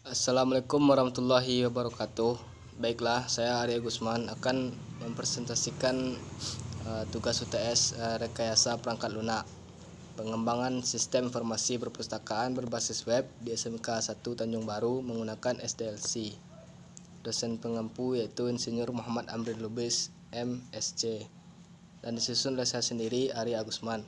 Assalamualaikum warahmatullahi wabarakatuh. Baiklah, saya Arya Gusman akan mempresentasikan tugas UTS rekayasa perangkat lunak, pengembangan sistem informasi perpustakaan berbasis web di SMK 1 Tanjung Baru menggunakan SDLC. Dosen pengampu yaitu Insinyur Muhammad Amrin Lubis, MSc, dan disusun oleh saya sendiri, Arya Gusman.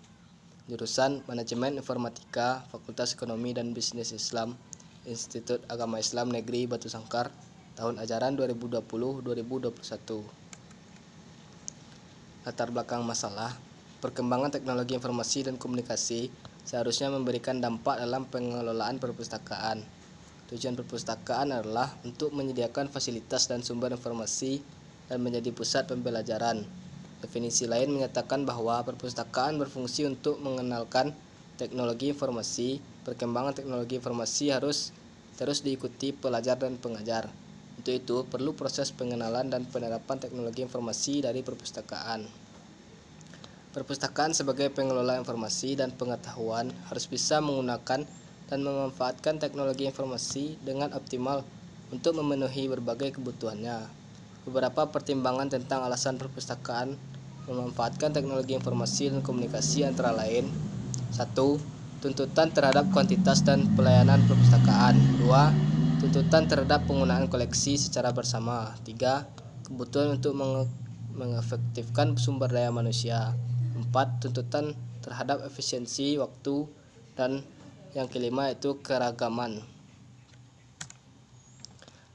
Jurusan Manajemen Informatika, Fakultas Ekonomi dan Bisnis Islam, Institut Agama Islam Negeri Batu Sangkar, tahun ajaran 2020-2021. Latar belakang masalah, perkembangan teknologi informasi dan komunikasi seharusnya memberikan dampak dalam pengelolaan perpustakaan. Tujuan perpustakaan adalah untuk menyediakan fasilitas dan sumber informasi dan menjadi pusat pembelajaran. Definisi lain menyatakan bahwa perpustakaan berfungsi untuk mengenalkan teknologi informasi. Perkembangan teknologi informasi harus terus diikuti pelajar dan pengajar. Untuk itu, perlu proses pengenalan dan penerapan teknologi informasi dari perpustakaan. Perpustakaan sebagai pengelola informasi dan pengetahuan harus bisa menggunakan dan memanfaatkan teknologi informasi dengan optimal untuk memenuhi berbagai kebutuhannya. Beberapa pertimbangan tentang alasan perpustakaan memanfaatkan teknologi informasi dan komunikasi antara lain: 1. Tuntutan terhadap kuantitas dan pelayanan perpustakaan. 2. Tuntutan terhadap penggunaan koleksi secara bersama. 3. Kebutuhan untuk mengefektifkan sumber daya manusia. 4. Tuntutan terhadap efisiensi waktu. Dan yang kelima yaitu keragaman.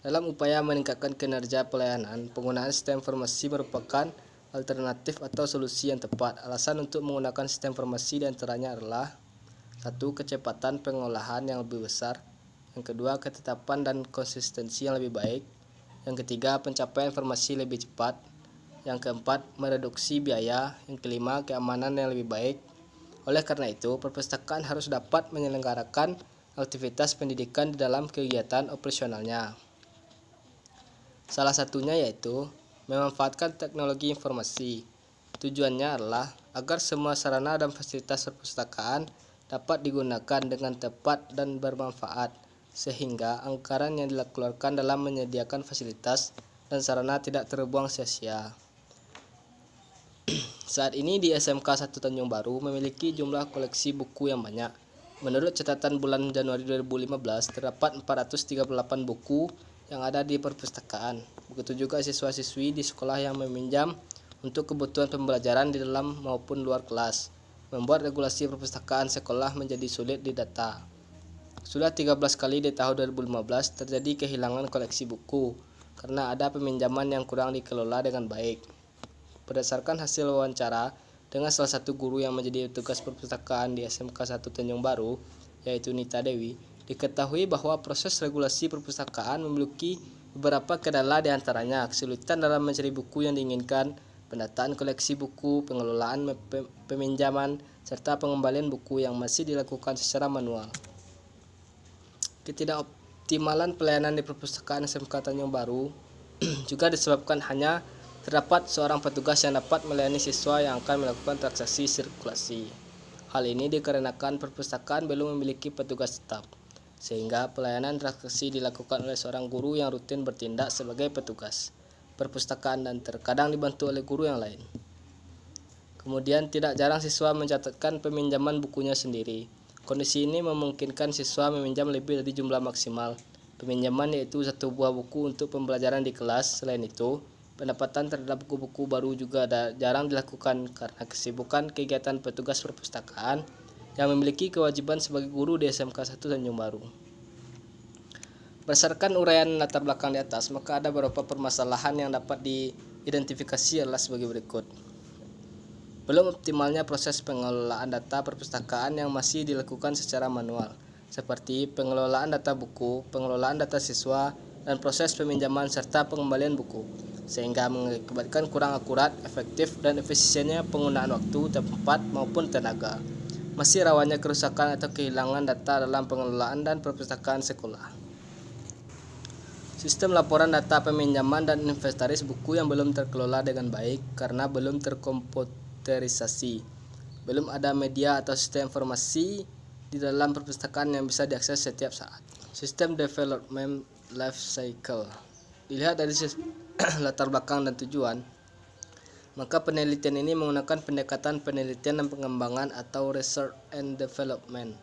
Dalam upaya meningkatkan kinerja pelayanan, penggunaan sistem informasi merupakan alternatif atau solusi yang tepat. Alasan untuk menggunakan sistem informasi diantaranya adalah: 1. Kecepatan pengolahan yang lebih besar. Yang kedua, ketetapan dan konsistensi yang lebih baik. Yang ketiga, pencapaian informasi lebih cepat. Yang keempat, mereduksi biaya. Yang kelima, keamanan yang lebih baik. Oleh karena itu, perpustakaan harus dapat menyelenggarakan aktivitas pendidikan di dalam kegiatan operasionalnya. Salah satunya yaitu memanfaatkan teknologi informasi. Tujuannya adalah agar semua sarana dan fasilitas perpustakaan dapat digunakan dengan tepat dan bermanfaat, sehingga anggaran yang dikeluarkan dalam menyediakan fasilitas dan sarana tidak terbuang sia-sia. Saat ini di SMK 1 Tanjung Baru memiliki jumlah koleksi buku yang banyak. Menurut catatan bulan Januari 2015, terdapat 438 buku yang ada di perpustakaan. Begitu juga siswa-siswi di sekolah yang meminjam untuk kebutuhan pembelajaran di dalam maupun luar kelas, membuat regulasi perpustakaan sekolah menjadi sulit didata. Sudah 13 kali di tahun 2015 terjadi kehilangan koleksi buku karena ada peminjaman yang kurang dikelola dengan baik. Berdasarkan hasil wawancara dengan salah satu guru yang menjadi tugas perpustakaan di SMK 1 Tanjung Baru, yaitu Nita Dewi, diketahui bahwa proses regulasi perpustakaan memiliki beberapa kendala, di antaranya kesulitan dalam mencari buku yang diinginkan, pendataan koleksi buku, pengelolaan peminjaman, serta pengembalian buku yang masih dilakukan secara manual. Ketidakoptimalan pelayanan di perpustakaan SMK Tanjung Baru juga disebabkan hanya terdapat seorang petugas yang dapat melayani siswa yang akan melakukan transaksi sirkulasi. Hal ini dikarenakan perpustakaan belum memiliki petugas tetap, sehingga pelayanan transaksi dilakukan oleh seorang guru yang rutin bertindak sebagai petugas perpustakaan dan terkadang dibantu oleh guru yang lain. Kemudian tidak jarang siswa mencatatkan peminjaman bukunya sendiri. Kondisi ini memungkinkan siswa meminjam lebih dari jumlah maksimal peminjaman, yaitu 1 buah buku untuk pembelajaran di kelas. Selain itu, pendapatan terhadap buku-buku baru juga jarang dilakukan karena kesibukan kegiatan petugas perpustakaan yang memiliki kewajiban sebagai guru di SMK 1 Tanjung Baru. Berdasarkan uraian latar belakang di atas, maka ada beberapa permasalahan yang dapat diidentifikasi adalah sebagai berikut. Belum optimalnya proses pengelolaan data perpustakaan yang masih dilakukan secara manual, seperti pengelolaan data buku, pengelolaan data siswa, dan proses peminjaman serta pengembalian buku, sehingga mengakibatkan kurang akurat, efektif, dan efisiennya penggunaan waktu, tempat, maupun tenaga. Masih rawannya kerusakan atau kehilangan data dalam pengelolaan dan perpustakaan sekolah. Sistem laporan data peminjaman dan inventaris buku yang belum terkelola dengan baik karena belum terkomputerisasi. Belum ada media atau sistem informasi di dalam perpustakaan yang bisa diakses setiap saat. Sistem development life cycle. Dilihat dari latar belakang dan tujuan, maka penelitian ini menggunakan pendekatan penelitian dan pengembangan atau research and development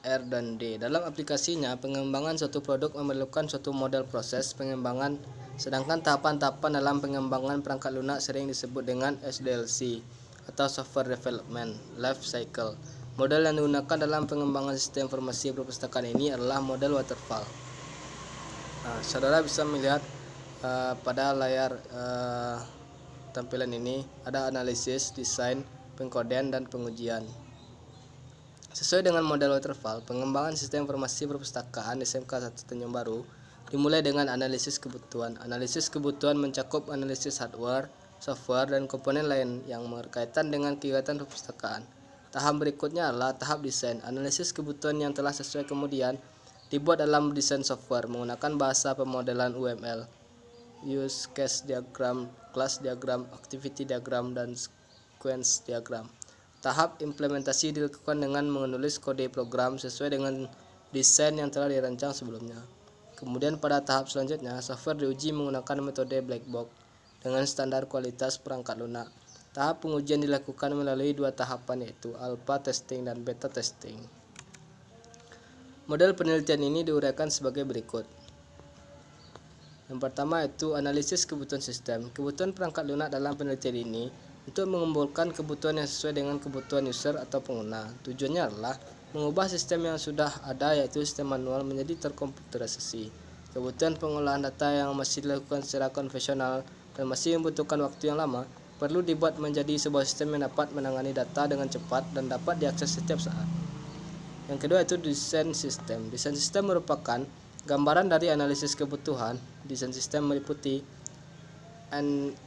R&D. Dalam aplikasinya, pengembangan suatu produk memerlukan suatu model proses pengembangan, sedangkan tahapan-tahapan dalam pengembangan perangkat lunak sering disebut dengan SDLC atau Software Development Life Cycle. Model yang digunakan dalam pengembangan sistem informasi perpustakaan ini adalah model waterfall. Saudara bisa melihat pada layar tampilan ini ada analisis, desain, pengkodean, dan pengujian. Sesuai dengan model waterfall, pengembangan sistem informasi perpustakaan SMK 1 Tanjung Baru dimulai dengan analisis kebutuhan. Analisis kebutuhan mencakup analisis hardware, software, dan komponen lain yang berkaitan dengan kegiatan perpustakaan. Tahap berikutnya adalah tahap desain. Analisis kebutuhan yang telah sesuai kemudian dibuat dalam desain software menggunakan bahasa pemodelan UML, use case diagram, class diagram, activity diagram, dan sequence diagram. Tahap implementasi dilakukan dengan menulis kode program sesuai dengan desain yang telah dirancang sebelumnya. Kemudian pada tahap selanjutnya, software diuji menggunakan metode black box dengan standar kualitas perangkat lunak. Tahap pengujian dilakukan melalui dua tahapan, yaitu alpha testing dan beta testing. Model penelitian ini diuraikan sebagai berikut. Yang pertama yaitu analisis kebutuhan sistem. Kebutuhan perangkat lunak dalam penelitian ini untuk mengumpulkan kebutuhan yang sesuai dengan kebutuhan user atau pengguna. Tujuannya adalah mengubah sistem yang sudah ada, yaitu sistem manual, menjadi terkomputerisasi. Kebutuhan pengolahan data yang masih dilakukan secara konvensional dan masih membutuhkan waktu yang lama perlu dibuat menjadi sebuah sistem yang dapat menangani data dengan cepat dan dapat diakses setiap saat. Yang kedua yaitu desain sistem. Desain sistem merupakan gambaran dari analisis kebutuhan. Desain sistem meliputi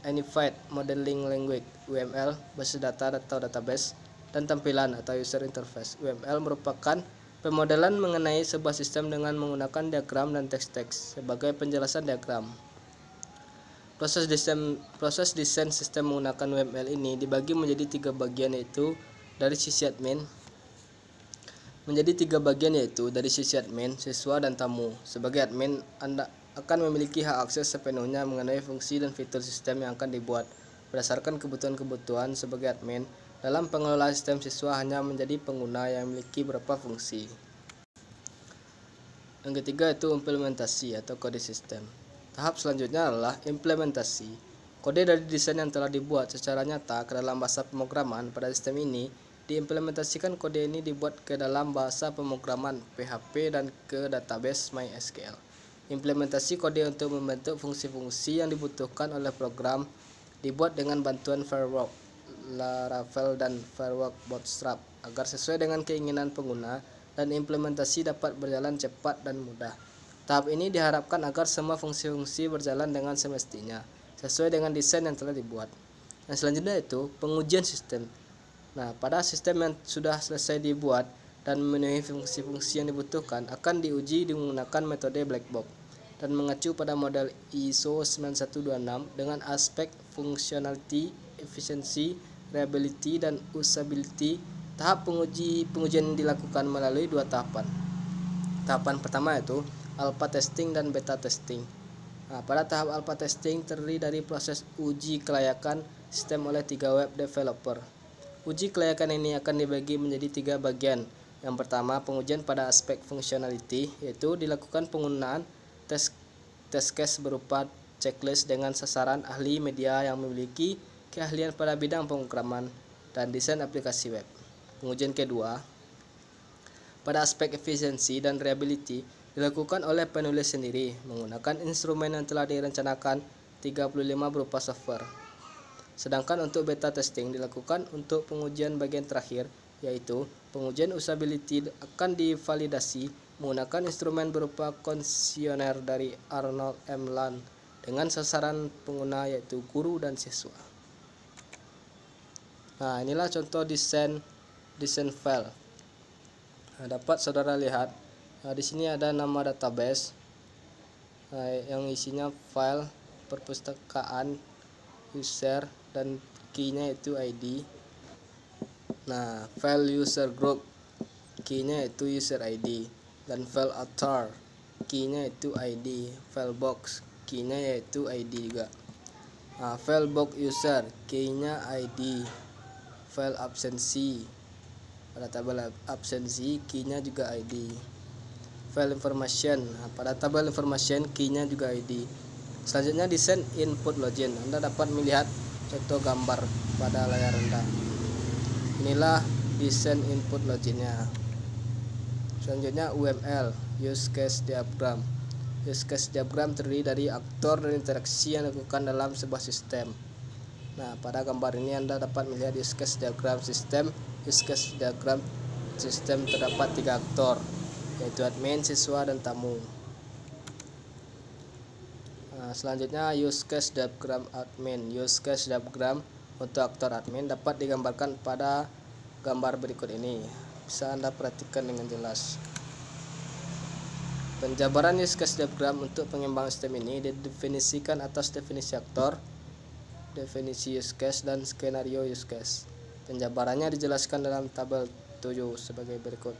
Unified Modeling Language (UML), basis data atau database, dan tampilan atau user interface. UML merupakan pemodelan mengenai sebuah sistem dengan menggunakan diagram dan teks-teks sebagai penjelasan diagram. Proses desain sistem menggunakan UML ini dibagi menjadi tiga bagian, yaitu dari sisi admin, siswa, dan tamu. Sebagai admin, Anda akan memiliki hak akses sepenuhnya mengenai fungsi dan fitur sistem yang akan dibuat. Berdasarkan kebutuhan sebagai admin, dalam pengelolaan sistem, siswa hanya menjadi pengguna yang memiliki beberapa fungsi. Yang ketiga yaitu implementasi atau kode sistem. Tahap selanjutnya adalah implementasi. Kode dari desain yang telah dibuat secara nyata ke dalam bahasa pemrograman pada sistem ini diimplementasikan. Kode ini dibuat ke dalam bahasa pemrograman PHP dan ke database MySQL. Implementasi kode untuk membentuk fungsi-fungsi yang dibutuhkan oleh program dibuat dengan bantuan framework Laravel dan framework Bootstrap agar sesuai dengan keinginan pengguna dan implementasi dapat berjalan cepat dan mudah. Tahap ini diharapkan agar semua fungsi-fungsi berjalan dengan semestinya sesuai dengan desain yang telah dibuat. Yang selanjutnya itu pengujian sistem. Pada sistem yang sudah selesai dibuat dan memenuhi fungsi-fungsi yang dibutuhkan akan diuji menggunakan metode black box dan mengacu pada model ISO 9126 dengan aspek functionality, efficiency, reliability, dan usability. Tahap pengujian dilakukan melalui dua tahapan. Tahapan pertama yaitu alpha testing dan beta testing. Pada tahap alpha testing terdiri dari proses uji kelayakan sistem oleh 3 web developer. Uji kelayakan ini akan dibagi menjadi 3 bagian. Yang pertama, pengujian pada aspek functionality, yaitu dilakukan penggunaan test case berupa checklist dengan sasaran ahli media yang memiliki keahlian pada bidang pemrograman dan desain aplikasi web. Pengujian kedua, pada aspek efisiensi dan reliability, dilakukan oleh penulis sendiri menggunakan instrumen yang telah direncanakan 35 berupa software. Sedangkan untuk beta testing dilakukan untuk pengujian bagian terakhir, yaitu pengujian usability akan divalidasi menggunakan instrumen berupa kuesioner dari Arnold M. Land dengan sasaran pengguna yaitu guru dan siswa. Inilah contoh desain file. Dapat saudara lihat di sini ada nama database, yang isinya file, perpustakaan, user, dan key-nya itu ID. Nah, file user group, key-nya itu user ID, dan file author, key-nya itu ID, file box, key-nya yaitu ID juga. Nah, file box user, key-nya ID, file absensi, pada tabel absensi key-nya juga ID, file information, pada tabel information key-nya juga ID. Selanjutnya desain input login. Anda dapat melihat contoh gambar pada layar Anda. Inilah desain input loginnya. Selanjutnya UML, use case diagram. Use case diagram terdiri dari aktor dan interaksi yang dilakukan dalam sebuah sistem. Nah, pada gambar ini Anda dapat melihat use case diagram sistem. Use case diagram sistem terdapat 3 aktor, yaitu admin, siswa, dan tamu. Nah, selanjutnya use case diagram admin. Use case diagram untuk aktor admin dapat digambarkan pada gambar berikut ini. Bisa Anda perhatikan dengan jelas. Penjabaran use case diagram untuk pengembangan sistem ini didefinisikan atas definisi aktor, definisi use case, dan skenario use case. Penjabarannya dijelaskan dalam tabel 7 sebagai berikut.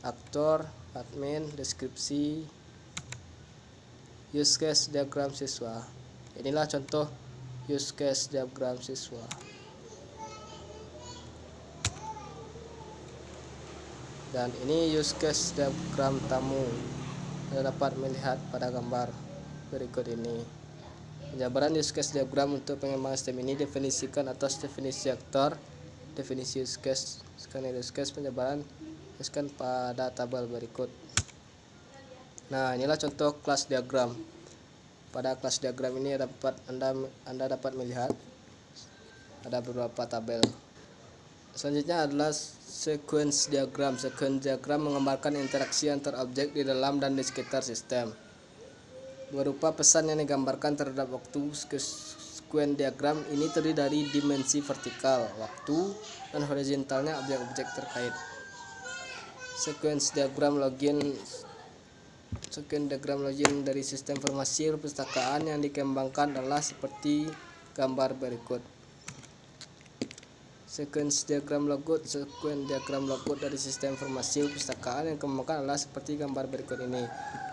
Aktor, admin, deskripsi, use case diagram siswa. Inilah contoh use case diagram siswa. Dan ini use case diagram tamu. Anda dapat melihat pada gambar berikut ini. Penjabaran use case diagram untuk pengembangan sistem ini definisikan atas definisi aktor, definisi use case, skenario use case. Penjabaran dijelaskan pada tabel berikut. Nah, inilah contoh kelas diagram. Pada kelas diagram ini Anda dapat melihat ada beberapa tabel. Selanjutnya adalah sequence diagram. Sequence diagram menggambarkan interaksi antar objek di dalam dan di sekitar sistem, berupa pesan yang digambarkan terhadap waktu. Sequence diagram ini terdiri dari dimensi vertikal, waktu, dan horizontalnya objek-objek terkait. Sequence diagram login. Sequence diagram login dari sistem informasi perpustakaan yang dikembangkan adalah seperti gambar berikut. Sequence diagram logout. Sequence diagram logout dari sistem informasi perpustakaan yang dikembangkan adalah seperti gambar berikut ini.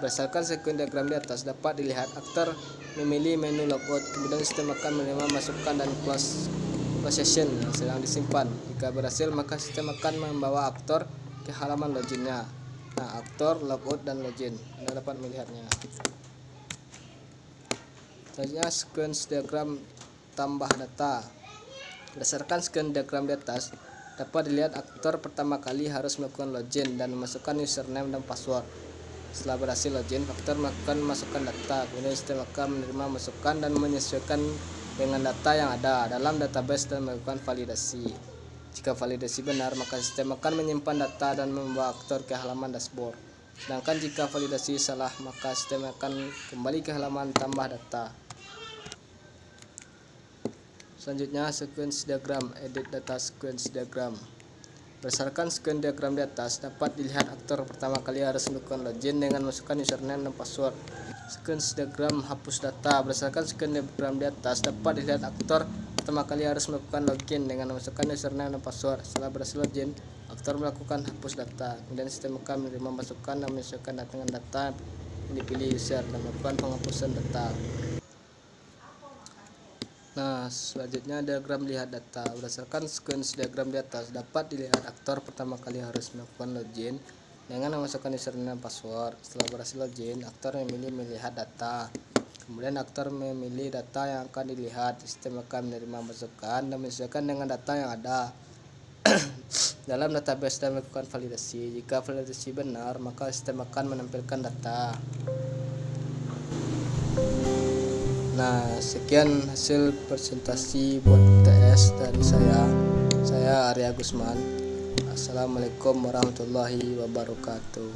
Berdasarkan sequence diagram di atas dapat dilihat aktor memilih menu logout, kemudian sistem akan menerima masukan dan close session yang sedang disimpan. Jika berhasil, maka sistem akan membawa aktor ke halaman loginnya. Nah, aktor, logout, dan login. Anda dapat melihatnya. Selanjutnya sequence diagram tambah data. Berdasarkan sequence diagram di atas dapat dilihat aktor pertama kali harus melakukan login dan memasukkan username dan password. Setelah berhasil login, aktor melakukan masukkan data, kemudian sistem akan menerima masukan dan menyesuaikan dengan data yang ada dalam database dan melakukan validasi. Jika validasi benar, maka sistem akan menyimpan data dan membawa aktor ke halaman dashboard. Sedangkan jika validasi salah, maka sistem akan kembali ke halaman tambah data. Selanjutnya sequence diagram, edit data sequence diagram. Berdasarkan sequence diagram di atas dapat dilihat aktor pertama kali harus melakukan login dengan masukkan username dan password. Sequence diagram hapus data. Berdasarkan sequence diagram di atas dapat dilihat aktor pertama kali harus melakukan login dengan memasukkan username dan password. Setelah berhasil login, aktor melakukan hapus data. Kemudian sistem akan menerima masukan dan menyesuaikan dengan data yang dipilih user dan melakukan penghapusan data. Nah, selanjutnya diagram lihat data. Berdasarkan sequence diagram di atas dapat dilihat aktor pertama kali harus melakukan login dengan memasukkan username dan password. Setelah berhasil login, aktor memilih melihat data. Kemudian aktor memilih data yang akan dilihat. Sistem akan menerima masukan dan menyesuaikan dengan data yang ada dalam database dan melakukan validasi. Jika validasi benar, maka sistem akan menampilkan data. Nah, sekian hasil presentasi buat TS dari saya Arya Gusman. Assalamualaikum warahmatullahi wabarakatuh.